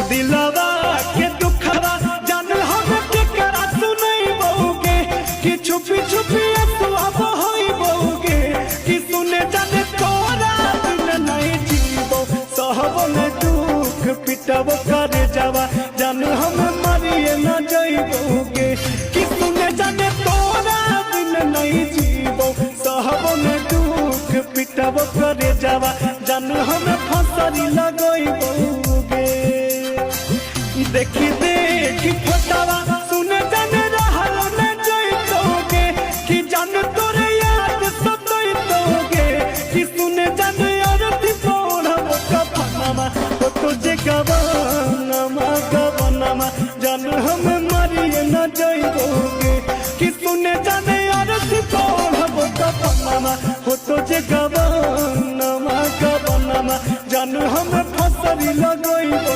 दिलवा के दुखवा जान हम केकरा सुनई बहुगे कि छुपी छुपी अफवाह बहई बहुगे कि सुने जाने तोरा बिन नहीं जीवो सहब में दुख पिटब कर जावा जान हम मरिए न जइबोगे कि सुने जाने तोरा बिन नहीं जीवो सहब में दुख पिटब कर जावा जान हम फसरी लगइबोगे देखी देखी फोटवा सुने जाने रहल न जइतोगे कि जान तोरे याद सतइतोगे कि सुने जाने अरती पढ़ब कफनमा तो तुझे गवनमा जान हम मरिए न जइबोगे कि सुने जाने अरती पढ़ब कफनमा हो तुझे गवनमा जान हम फसरी लगइबो।